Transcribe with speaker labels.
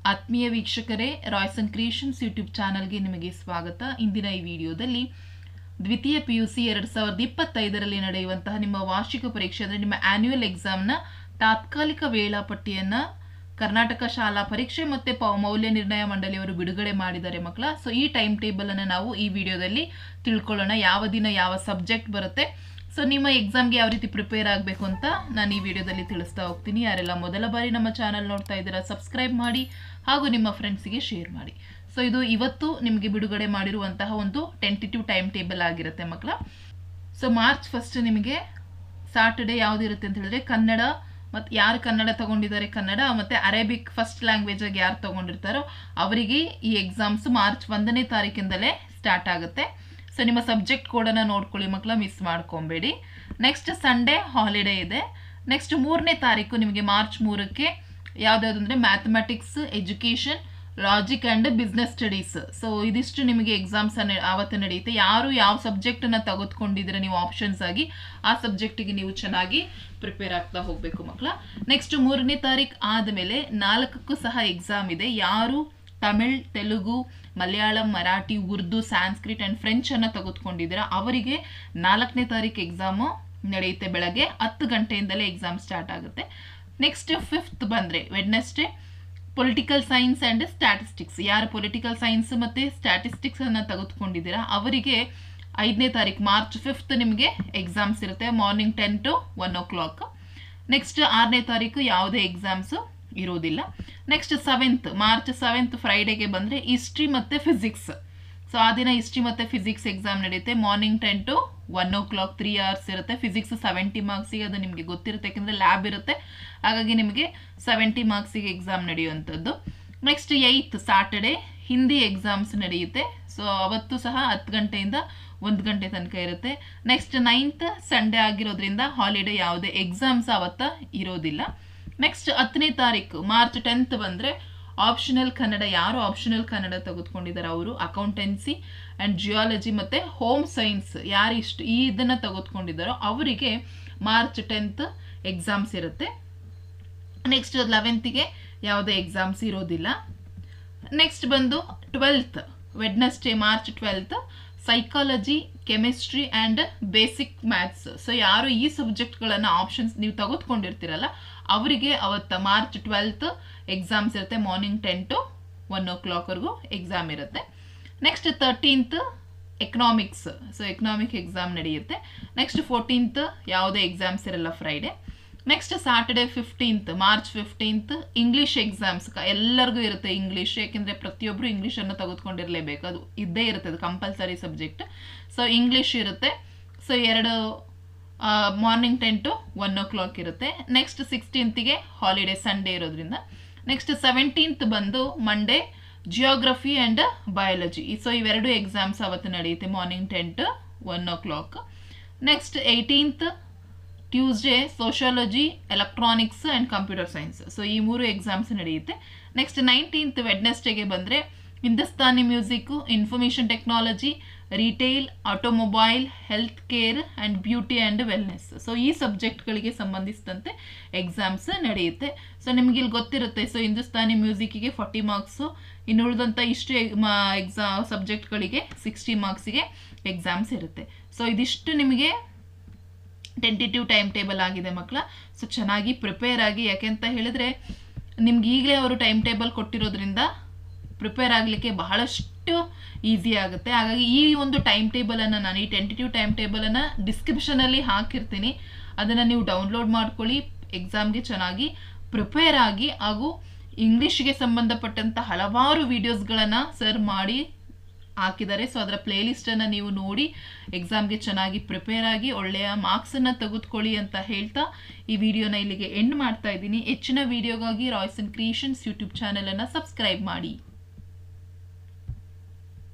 Speaker 1: ಆತ್ಮೀಯ ವೀಕ್ಷಕರೇ, Royce and creations YouTube ಚಾನಲ್ಗೆ ನಿಮಗೆ ಸ್ವಾಗತ. ಇಂದಿನ ಈ ವಿಡಿಯೋದಲ್ಲಿ ದ್ವಿತೀಯ PUC 2025ರಲ್ಲಿ ನಡೆಯುವಂತಹ ನಿಮ್ಮ ವಾರ್ಷಿಕ ಪರೀಕ್ಷೆ ಅಂದರೆ ನಿಮ್ಮ ಆನ್ಯುವಲ್ ಎಕ್ಸಾಮ್ನ ತಾತ್ಕಾಲಿಕ ವೇಳಾಪಟ್ಟಿಯನ್ನು ಕರ್ನಾಟಕ ಶಾಲಾ ಪರೀಕ್ಷೆ ಮತ್ತು ಮೌಲ್ಯ ನಿರ್ಣಯ ಮಂಡಳಿಯವರು ಬಿಡುಗಡೆ ಮಾಡಿದ್ದಾರೆ ಮಕ್ಕಳ. ಸೊ ಈ ಟೈಮ್ ಟೇಬಲನ್ನು ನಾವು ಈ ವಿಡಿಯೋದಲ್ಲಿ ತಿಳ್ಕೊಳ್ಳೋಣ. ಯಾವ ದಿನ ಯಾವ ಸಬ್ಜೆಕ್ಟ್ ಬರುತ್ತೆ, ಸೊ ನಿಮ್ಮ ಎಕ್ಸಾಮ್ಗೆ ಯಾವ ರೀತಿ ಪ್ರಿಪೇರ್ ಆಗಬೇಕು ಅಂತ ನಾನು ಈ ವಿಡಿಯೋದಲ್ಲಿ ತಿಳಿಸ್ತಾ ಹೋಗ್ತೀನಿ. ಯಾರೆಲ್ಲ ಮೊದಲ ಬಾರಿ ನಮ್ಮ ಚಾನಲ್ ನೋಡ್ತಾ ಇದ್ದೀರಾ ಸಬ್ಸ್ಕ್ರೈಬ್ ಮಾಡಿ ಹಾಗೂ ನಿಮ್ಮ ಫ್ರೆಂಡ್ಸಿಗೆ ಶೇರ್ ಮಾಡಿ. ಸೊ ಇದು ಇವತ್ತು ನಿಮಗೆ ಬಿಡುಗಡೆ ಮಾಡಿರುವಂತಹ ಒಂದು ಟೆಂಟೇಟಿವ್ ಟೈಮ್ ಟೇಬಲ್ ಆಗಿರುತ್ತೆ ಮಕ್ಕಳ. ಸೊ ಮಾರ್ಚ್ 1 ನಿಮಗೆ ಸಾಟರ್ಡೆ ಯಾವುದಿರುತ್ತೆ ಅಂತ ಹೇಳಿದ್ರೆ ಕನ್ನಡ, ಮತ್ತು ಯಾರು ಕನ್ನಡ ತಗೊಂಡಿದ್ದಾರೆ ಕನ್ನಡ ಮತ್ತು ಅರೇಬಿಕ್ ಫಸ್ಟ್ ಲ್ಯಾಂಗ್ವೇಜ್ ಆಗಿ ಯಾರು ತಗೊಂಡಿರ್ತಾರೋ ಅವರಿಗೆ ಈ ಎಕ್ಸಾಮ್ಸ್ ಮಾರ್ಚ್ 1ನೇ ತಾರೀಕಿಂದಲೇ ಸ್ಟಾರ್ಟ್ ಆಗುತ್ತೆ. ಸೊ ನಿಮ್ಮ ಸಬ್ಜೆಕ್ಟ್ ಕೋಡನ್ನು ನೋಡ್ಕೊಳ್ಳಿ ಮಕ್ಕಳ, ಮಿಸ್ ಮಾಡ್ಕೊಬೇಡಿ. ನೆಕ್ಸ್ಟ್ ಸಂಡೇ ಹಾಲಿಡೇ ಇದೆ. ನೆಕ್ಸ್ಟ್ 3ನೇ ತಾರೀಕು ನಿಮಗೆ ಮಾರ್ಚ್ 3ಕ್ಕೆ ಯಾವುದಾದ್ರು ಅಂದರೆ mathematics, education, logic and business studies. So ಇದಿಷ್ಟು ನಿಮಗೆ ಎಕ್ಸಾಮ್ಸ್ ಆವತ್ತು ನಡೆಯುತ್ತೆ. ಯಾರು ಯಾವ ಸಬ್ಜೆಕ್ಟನ್ನು ತೆಗೆದುಕೊಂಡಿದ್ದೀರ ನೀವು ಆಪ್ಷನ್ಸ್ ಆಗಿ, ಆ ಸಬ್ಜೆಕ್ಟಿಗೆ ನೀವು ಚೆನ್ನಾಗಿ ಪ್ರಿಪೇರ್ ಆಗ್ತಾ ಹೋಗಬೇಕು ಮಕ್ಕಳ. ನೆಕ್ಸ್ಟ್ 3ನೇ ತಾರೀಕು ಆದಮೇಲೆ 4ಕ್ಕೂ ಸಹ ಎಕ್ಸಾಮ್ ಇದೆ. ಯಾರು ತಮಿಳ್, ತೆಲುಗು, ಮಲಯಾಳಂ, ಮರಾಠಿ, ಉರ್ದು, ಸಾಂಸ್ಕ್ರಿಟ್ ಆ್ಯಂಡ್ ಫ್ರೆಂಚನ್ನು ತೆಗೆದುಕೊಂಡಿದ್ದೀರಾ ಅವರಿಗೆ 4ನೇ ತಾರೀಕು ಎಕ್ಸಾಮು ನಡೆಯುತ್ತೆ. ಬೆಳಗ್ಗೆ 10 ಗಂಟೆಯಿಂದಲೇ ಎಕ್ಸಾಮ್ ಸ್ಟಾರ್ಟ್ ಆಗುತ್ತೆ. ನೆಕ್ಸ್ಟ್ 5th ಬಂದರೆ Wednesday political science and statistics. ಯಾರು ಪೊಲಿಟಿಕಲ್ ಸೈನ್ಸ್ ಮತ್ತು ಸ್ಟ್ಯಾಟಿಸ್ಟಿಕ್ಸನ್ನು ತೆಗೆದುಕೊಂಡಿದ್ದೀರಾ ಅವರಿಗೆ 5ನೇ ತಾರೀಕು ಮಾರ್ಚ್ 5th ನಿಮಗೆ ಎಕ್ಸಾಮ್ಸ್ ಇರುತ್ತೆ. Morning 10 to 1 o'clock. ನೆಕ್ಸ್ಟ್ 6ನೇ ತಾರೀಕು ಯಾವುದೇ ಎಕ್ಸಾಮ್ಸು ಇರೋದಿಲ್ಲ. ನೆಕ್ಸ್ಟ್ 7th ಮಾರ್ಚ್ 7th ಫ್ರೈಡೇಗೆ ಬಂದರೆ ಹಿಸ್ಟ್ರಿ ಮತ್ತು ಫಿಸಿಕ್ಸ್. ಸೊ ಆ ದಿನ ಹಿಸ್ಟ್ರಿ ಮತ್ತು ಫಿಸಿಕ್ಸ್ ಎಕ್ಸಾಮ್ ನಡೆಯುತ್ತೆ. ಮಾರ್ನಿಂಗ್ 10 to 1 o'clock 3 hours ಇರುತ್ತೆ. ಫಿಸಿಕ್ಸ್ 70 ಮಾರ್ಕ್ಸಿಗೆ, ಅದು ನಿಮಗೆ ಗೊತ್ತಿರುತ್ತೆ ಯಾಕೆಂದರೆ ಲ್ಯಾಬ್ ಇರುತ್ತೆ, ಹಾಗಾಗಿ ನಿಮಗೆ 70 ಮಾರ್ಕ್ಸಿಗೆ ಎಕ್ಸಾಮ್ ನಡೆಯುವಂಥದ್ದು. Next 8th Saturday Hindi exams ನಡೆಯುತ್ತೆ. ಸೊ ಅವತ್ತು ಸಹ 10 ಗಂಟೆಯಿಂದ 1 ಗಂಟೆ ತನಕ ಇರುತ್ತೆ. ನೆಕ್ಸ್ಟ್ 9th ಸಂಡೇ ಆಗಿರೋದ್ರಿಂದ ಹಾಲಿಡೇ, ಯಾವುದೇ ಎಕ್ಸಾಮ್ಸ್ ಅವತ್ತ ಇರೋದಿಲ್ಲ. ನೆಕ್ಸ್ಟ್ 10ನೇ ತಾರೀಕು ಮಾರ್ಚ್ 10th ಬಂದರೆ ಆಪ್ಷನಲ್ ಕನ್ನಡ. ಯಾರು ಆಪ್ಷನಲ್ ಕನ್ನಡ ತೆಗೆದುಕೊಂಡಿದ್ದಾರೆ ಅವರು ಅಕೌಂಟೆನ್ಸಿ ಆ್ಯಂಡ್ ಜಿಯಾಲಜಿ ಮತ್ತು ಹೋಮ್ ಸೈನ್ಸ್ ಯಾರು ಇದನ್ನು ತೆಗೆದುಕೊಂಡಿದ್ದಾರೋ ಅವರಿಗೆ ಮಾರ್ಚ್ 10th ಎಕ್ಸಾಮ್ಸ್ ಇರುತ್ತೆ. ನೆಕ್ಸ್ಟ್ 11th ಯಾವುದೇ ಎಕ್ಸಾಮ್ಸ್ ಇರೋದಿಲ್ಲ. ನೆಕ್ಸ್ಟ್ ಬಂದು 12th Wednesday March 12th psychology, chemistry and basic maths. So ಯಾರು ಈ ಸಬ್ಜೆಕ್ಟ್ಗಳನ್ನು ಆಪ್ಷನ್ಸ್ ನೀವು ತೆಗೆದುಕೊಂಡಿರ್ತೀರಲ್ಲ ಅವರಿಗೆ ಅವತ್ತು ಮಾರ್ಚ್ 12th ಎಕ್ಸಾಮ್ಸ್ ಇರುತ್ತೆ. ಮಾರ್ನಿಂಗ್ 10 to 1 o'clockವರೆಗೂ ಎಕ್ಸಾಮ್ ಇರುತ್ತೆ. Next 13th economics. So economic exam ನಡೆಯುತ್ತೆ. ನೆಕ್ಸ್ಟ್ 14th ಯಾವುದೇ ಎಕ್ಸಾಮ್ಸ್ ಇರಲ್ಲ, Friday. Next Saturday 15th March 15th English exams ಎಲ್ಲರಿಗೂ ಇರುತ್ತೆ. ಇಂಗ್ಲೀಷ್ ಯಾಕೆಂದರೆ ಪ್ರತಿಯೊಬ್ಬರು ಇಂಗ್ಲೀಷನ್ನು ತೆಗೆದುಕೊಂಡಿರಲೇಬೇಕು, ಅದು ಇದ್ದೇ ಇರುತ್ತೆ, ಅದು ಕಂಪಲ್ಸರಿ ಸಬ್ಜೆಕ್ಟ್. ಸೊ ಇಂಗ್ಲೀಷ್ ಇರುತ್ತೆ. ಸೊ ಮಾರ್ನಿಂಗ್ 10 to 1 o'clock ಇರುತ್ತೆ. ನೆಕ್ಸ್ಟ್ 16th ಹಾಲಿಡೇ, ಸಂಡೇ ಇರೋದ್ರಿಂದ. ನೆಕ್ಸ್ಟ್ 17th ಬಂದು Monday geography and biology. So ಇವೆರಡು ಎಕ್ಸಾಮ್ಸ್ ಅವತ್ತು ನಡೆಯುತ್ತೆ. Morning 10 to 1 o'clock. Next 18th Tuesday sociology, electronics and computer science. So ಈ 3 exams ನಡೆಯುತ್ತೆ. Next 19th ವೆಡ್ನೆಸ್ಡೇಗೆ ಬಂದರೆ Hindustani music, information technology, retail, automobile, health care and beauty and wellness. So ಈ ಸಬ್ಜೆಕ್ಟ್ಗಳಿಗೆ ಸಂಬಂಧಿಸಿದಂತೆ exams ನಡೆಯುತ್ತೆ. So ನಿಮಗೆ ಇಲ್ಲಿ ಗೊತ್ತಿರುತ್ತೆ. ಸೊ ಹಿಂದೂಸ್ತಾನಿ ಮ್ಯೂಸಿಕ್ಕಿಗೆ 40 ಮಾರ್ಕ್ಸು, ಇನ್ನು ಉಳಿದಂಥ ಇಷ್ಟು ಸಬ್ಜೆಕ್ಟ್ಗಳಿಗೆ 60 ಮಾರ್ಕ್ಸಿಗೆ ಎಕ್ಸಾಮ್ಸ್ ಇರುತ್ತೆ. ಸೊ ಇದಿಷ್ಟು ನಿಮಗೆ ಟೆಂಟೇಟಿವ್ ಟೈಮ್ ಟೇಬಲ್ ಆಗಿದೆ ಮಕ್ಕಳ. ಸೊ ಚೆನ್ನಾಗಿ ಪ್ರಿಪೇರ್ ಆಗಿ, ಯಾಕೆಂತ ಹೇಳಿದ್ರೆ ನಿಮ್ಗೆ ಈಗಲೇ ಅವರು ಟೈಮ್ ಟೇಬಲ್ ಕೊಟ್ಟಿರೋದ್ರಿಂದ ಪ್ರಿಪೇರ್ ಆಗಲಿಕ್ಕೆ ಬಹಳಷ್ಟು ಈಸಿ ಆಗುತ್ತೆ. ಹಾಗಾಗಿ ಈ ಒಂದು ಟೈಮ್ ಟೇಬಲನ್ನು ನಾನು ಈ ಟೆಂಟೇಟಿವ್ ಟೈಮ್ ಟೇಬಲನ್ನು ಡಿಸ್ಕ್ರಿಪ್ಷನಲ್ಲಿ ಹಾಕಿರ್ತೀನಿ, ಅದನ್ನು ನೀವು ಡೌನ್ಲೋಡ್ ಮಾಡ್ಕೊಳ್ಳಿ. ಎಕ್ಸಾಮ್ಗೆ ಚೆನ್ನಾಗಿ ಪ್ರಿಪೇರ್ ಆಗಿ, ಹಾಗೂ ಇಂಗ್ಲೀಷ್ಗೆ ಸಂಬಂಧಪಟ್ಟಂಥ ಹಲವಾರು ವಿಡಿಯೋಸ್ಗಳನ್ನು ಸರ್ ಮಾಡಿ ಹಾಕಿದ್ದಾರೆ. ಸೊ ಅದರ ಪ್ಲೇಲಿಸ್ಟನ್ನು ನೀವು ನೋಡಿ ಎಕ್ಸಾಮ್ಗೆ ಚೆನ್ನಾಗಿ ಪ್ರಿಪೇರ್ ಆಗಿ ಒಳ್ಳೆಯ ಮಾರ್ಕ್ಸನ್ನು ತೆಗೆದುಕೊಳ್ಳಿ ಅಂತ ಹೇಳ್ತಾ ಈ ವಿಡಿಯೋನ ಇಲ್ಲಿಗೆ ಎಂಡ್ ಮಾಡ್ತಾ ಇದ್ದೀನಿ. ಹೆಚ್ಚಿನ ವಿಡಿಯೋಗಾಗಿ ರಾಯ್ಸ್ ಅಂಡ್ ಕ್ರಿಯೇಷನ್ಸ್ ಯೂಟ್ಯೂಬ್ ಚಾನಲನ್ನು ಸಬ್ಸ್ಕ್ರೈಬ್ ಮಾಡಿ.